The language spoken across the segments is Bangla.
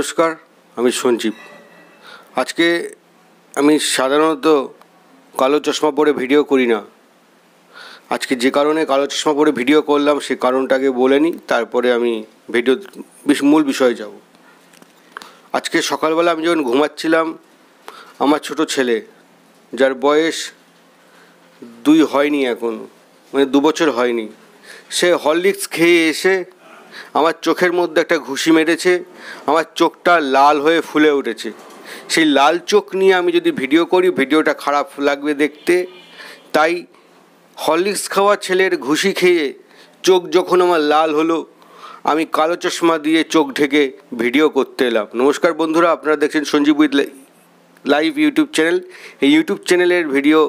নমস্কার, আমি সঞ্জীব। আজকে আমি সাধারণত কালো চশমা পরে ভিডিও করি না। আজকে যে কারণে কালো চশমা পরে ভিডিও করলাম সেই কারণটাকে বলে নিই, তারপরে আমি মূল বিষয়ে যাব। আজকে সকালবেলা আমি যখন ঘুমাচ্ছিলাম, আমার ছোট ছেলে, যার বয়স 2 হয়নি এখনও, মানে 2 বছর হয়নি, সে হরলিক্স খেয়ে এসে আমার চোখের মধ্যে একটা ঘুষি মেরেছে। আমার চোখটা লাল হয়ে ফুলে উঠেছে। সেই লাল চোখ নিয়ে আমি যদি ভিডিও করি, ভিডিওটা খারাপ লাগবে দেখতে। তাই হরলিক্স খাওয়া ছেলের ঘুষি খেয়ে চোখ যখন আমার লাল হলো, আমি কালো চশমা দিয়ে চোখ ঢেকে ভিডিও করতে এলাম। নমস্কার বন্ধুরা, আপনারা দেখছেন Sanjeev with live YouTube channel. এই ইউটিউব চ্যানেলের ভিডিও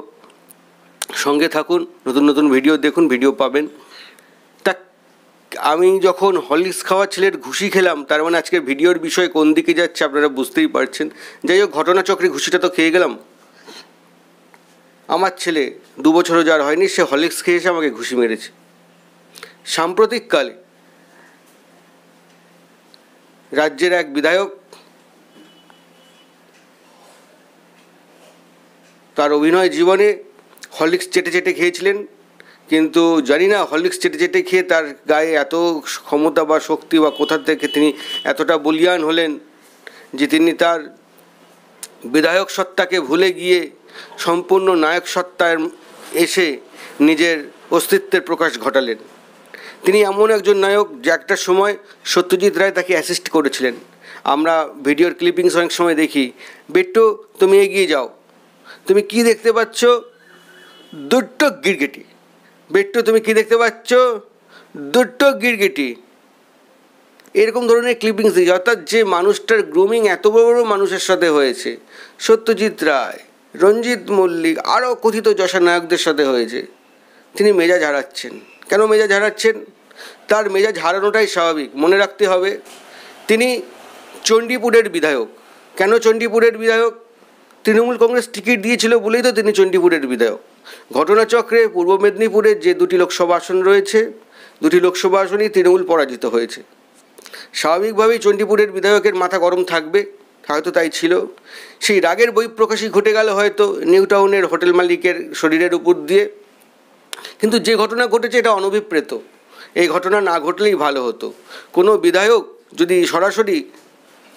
সঙ্গে থাকুন, নতুন নতুন ভিডিও দেখুন, ভিডিও পাবেন। আমি যখন হরলিক্স খাওয়া ছেলের ঘুষি খেলাম, তার মানে আজকের ভিডিওর বিষয় কোন দিকে যাচ্ছে আপনারা বুঝতেই পারছেন। যাই হোক, ঘটনাচক্রে ঘুষিটা তো খেয়ে গেলাম। আমার ছেলে 2 বছরও যার হয়নি, সে হরলিক্স খেয়ে এসে আমাকে ঘুষি মেরেছে। সাম্প্রতিককালে রাজ্যের এক বিধায়ক তার অভিনয় জীবনে হরলিক্স চেটে চেটে খেয়েছিলেন, কিন্তু জানি না হরলিক্স চেটে চেটে খেয়ে তার গায়ে এত ক্ষমতা বা শক্তি বা কোথা থেকে তিনি এতটা বলীয়ান হলেন যে তিনি তার বিধায়ক সত্তাকে ভুলে গিয়ে সম্পূর্ণ নায়ক সত্তায় এসে নিজের অস্তিত্বের প্রকাশ ঘটালেন। তিনি এমন একজন নায়ক যে একটা সময় সত্যজিৎ রায় তাকে অ্যাসিস্ট করেছিলেন। আমরা ভিডিওর ক্লিপিংস অনেক সময় দেখি, বেট্টু তুমি এগিয়ে যাও, তুমি কি দেখতে পাচ্ছ? দুটো গিরগিটি। বেট্টু তুমি কি দেখতে পাচ্ছ? দুটো গিরগিটি। এরকম ধরনের ক্লিপিংস দিয়েছে। অর্থাৎ যে মানুষটার গ্রুমিং এত বড় বড় মানুষের সাথে হয়েছে, সত্যজিৎ রায়, রঞ্জিত মল্লিক, আরও কথিত যশা নায়কদের সাথে হয়েছে, তিনি মেজাজ হারাচ্ছেন। কেন মেজাজ হারাচ্ছেন? তার মেজাজ হারানোটাই স্বাভাবিক। মনে রাখতে হবে, তিনি চণ্ডীপুরের বিধায়ক। কেন চণ্ডীপুরের বিধায়ক? তৃণমূল কংগ্রেস টিকিট দিয়েছিল বলেই তো তিনি চণ্ডীপুরের বিধায়ক। ঘটনাচক্রে পূর্ব মেদিনীপুরের যে 2টি লোকসভা আসন রয়েছে, 2টি লোকসভা আসনেই তৃণমূল পরাজিত হয়েছে। স্বাভাবিকভাবেই চণ্ডীপুরের বিধায়কের মাথা গরম থাকবে, হয়তো তাই ছিল। সেই রাগের বহিঃপ্রকাশই ঘটে গেল হয়তো নিউ টাউনের হোটেল মালিকের শরীরের উপর দিয়ে। কিন্তু যে ঘটনা ঘটেছে এটা অনভিপ্রেত। এই ঘটনা না ঘটলেই ভালো হতো। কোনো বিধায়ক যদি সরাসরি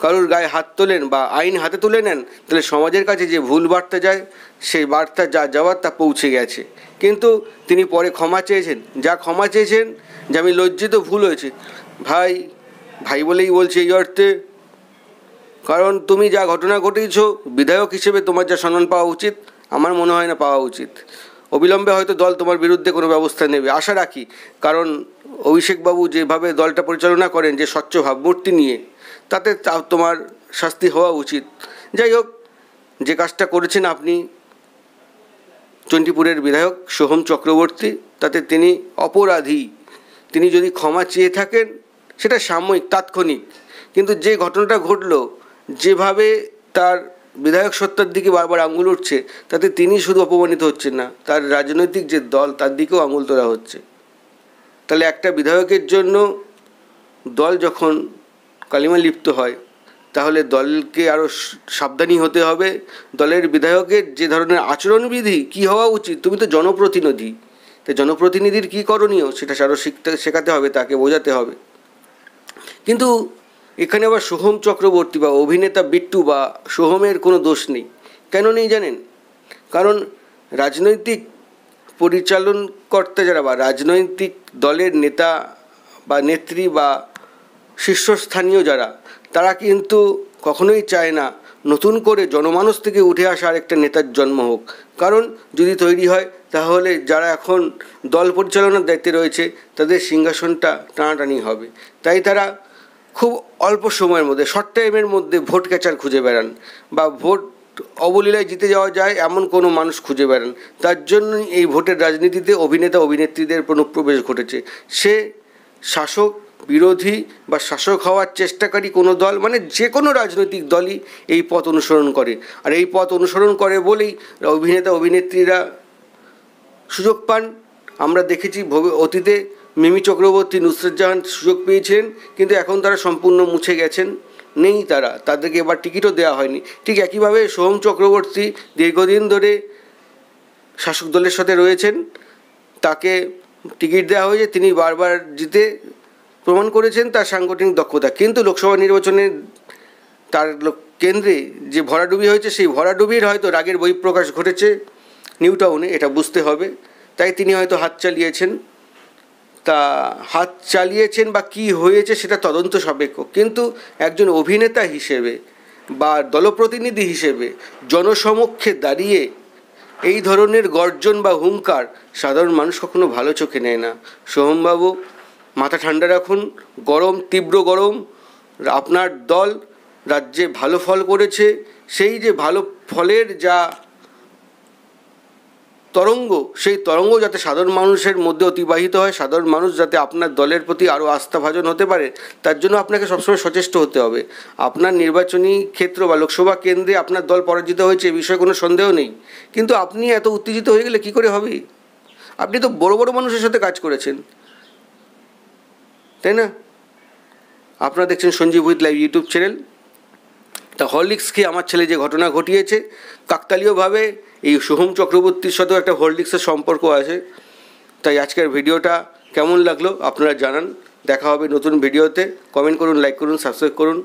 কারোর গায়ে হাত তোলেন বা আইন হাতে তুলে নেন, তাহলে সমাজের কাছে যে ভুল বার্তা যায়, সেই বার্তা যা যাওয়ার তা পৌঁছে গেছে। কিন্তু তিনি পরে ক্ষমা চেয়েছেন, যা ক্ষমা চেয়েছেন যে আমি লজ্জিত, ভুল হয়েছে। ভাই ভাই বলেই বলছি এই অর্থে, কারণ তুমি যা ঘটনা ঘটিয়েছ, বিধায়ক হিসেবে তোমার যা সম্মান পাওয়া উচিত, আমার মনে হয় না পাওয়া উচিত। অবিলম্বে হয়তো দল তোমার বিরুদ্ধে কোনো ব্যবস্থা নেবে, আশা রাখি। কারণ অভিষেকবাবু যেভাবে দলটা পরিচালনা করেন, যে স্বচ্ছ ভাবমূর্তি নিয়ে, তাতে তোমার শাস্তি হওয়া উচিত। যাই হোক, যে কাজটা করেছেন আপনি, চণ্ডীপুরের বিধায়ক সোহম চক্রবর্তী, তাতে তিনি অপরাধী। তিনি যদি ক্ষমা চেয়ে থাকেন, সেটা সাময়িক, তাৎক্ষণিক। কিন্তু যে ঘটনাটা ঘটল, যেভাবে তার বিধায়ক সত্তার দিকে বারবার আঙুল উঠছে, তাতে তিনি শুধু অপমানিত হচ্ছেন না, তার রাজনৈতিক যে দল, তার দিকেও আঙুল তোলা হচ্ছে। তাহলে একটা বিধায়কের জন্য দল যখন কালিমা লিপ্ত হয়, তাহলে দলকে আরও সাবধানী হতে হবে। দলের বিধায়কের যে ধরনের আচরণবিধি কী হওয়া উচিত, তুমি তো জনপ্রতিনিধি, তাই জনপ্রতিনিধির কী করণীয় সেটা আরও শেখাতে হবে, তাকে বোঝাতে হবে। কিন্তু এখানে আবার সোহম চক্রবর্তী বা অভিনেতা বিট্টু বা সোহমের কোনো দোষ নেই। কেন নেই জানেন? কারণ রাজনৈতিক পরিচালনকর্তা যারা বা রাজনৈতিক দলের নেতা বা নেত্রী বা শীর্ষস্থানীয় যারা, তারা কিন্তু কখনোই চায় না নতুন করে জনমানস থেকে উঠে আসা আরেকটা নেতার জন্ম হোক। কারণ যদি তৈরি হয়, তাহলে যারা এখন দল পরিচালনার দায়িত্বে রয়েছে, তাদের সিংহাসনটা টানাটানি হবে। তাই তারা খুব অল্প সময়ের মধ্যে, শর্ট টাইমের মধ্যে ভোট ক্যাচার খুঁজে বেড়ান, বা ভোট অবলীলায় জিতে যাওয়া যায় এমন কোনো মানুষ খুঁজে বেড়ান। তার জন্যই এই ভোটের রাজনীতিতে অভিনেতা অভিনেত্রীদের অনুপ্রবেশ ঘটেছে। সে শাসক, বিরোধী বা শাসক হওয়ার চেষ্টাকারী কোনো দল, মানে যে কোনো রাজনৈতিক দলই এই পথ অনুসরণ করে। আর এই পথ অনুসরণ করে বলেই অভিনেতা অভিনেত্রীরা সুযোগ পান। আমরা দেখেছি অতীতে মিমি চক্রবর্তী, নুসরত জাহান সুযোগ পেয়েছিলেন, কিন্তু এখন তারা সম্পূর্ণ মুছে গেছেন। নেই, তাদেরকে এবার টিকিটও দেওয়া হয়নি। ঠিক একইভাবে সোহম চক্রবর্তী দীর্ঘদিন ধরে শাসক দলের সাথে রয়েছেন, তাকে টিকিট দেওয়া হয়েছে, তিনি বারবার জিতে প্রমাণ করেছেন তার সাংগঠনিক দক্ষতা। কিন্তু লোকসভা নির্বাচনে তার কেন্দ্রে যে ভরাডুবি হয়েছে, সেই ভরাডুবির হয়তো রাগের বহিঃপ্রকাশ ঘটেছে নিউ টাউনে, এটা বুঝতে হবে। তাই তিনি হয়তো হাত চালিয়েছেন, তা হাত চালিয়েছেন বা কী হয়েছে সেটা তদন্ত সাপেক্ষ। কিন্তু একজন অভিনেতা হিসেবে বা দলপ্রতিনিধি হিসেবে জনসমক্ষে দাঁড়িয়ে এই ধরনের গর্জন বা হুঙ্কার সাধারণ মানুষ কখনো ভালো চোখে নেয় না। সোহমবাবু, মাথা ঠান্ডা রাখুন। গরম, তীব্র গরম, আপনার দল রাজ্যে ভালো ফল করেছে, সেই যে ভালো ফলের যা তরঙ্গ, সেই তরঙ্গ যাতে সাধারণ মানুষের মধ্যে অতিবাহিত হয়, সাধারণ মানুষ যাতে আপনার দলের প্রতি আরও আস্থাভাজন হতে পারে, তার জন্য আপনাকে সবসময় সচেষ্ট হতে হবে। আপনার নির্বাচনী ক্ষেত্র বা লোকসভা কেন্দ্রে আপনার দল পরাজিত হয়েছে, এ বিষয়ে কোনো সন্দেহ নেই। কিন্তু আপনি এত উত্তেজিত হয়ে গেলে কী করে হবে? আপনি তো বড় বড় মানুষের সাথে কাজ করেছেন, তাই না? আপনারা দেখছেন Sanjeev with live YouTube channel. তা হরলিক্স খেয়ে আমার ছেলে যে ঘটনা ঘটিয়েছে, কাকতালীয়ভাবে এই সোহম চক্রবর্তীর সাথেও একটা হরলিক্সের সম্পর্ক আছে। তাই আজকের ভিডিওটা কেমন লাগলো আপনারা জানান। দেখা হবে নতুন ভিডিওতে। কমেন্ট করুন, লাইক করুন, সাবস্ক্রাইব করুন।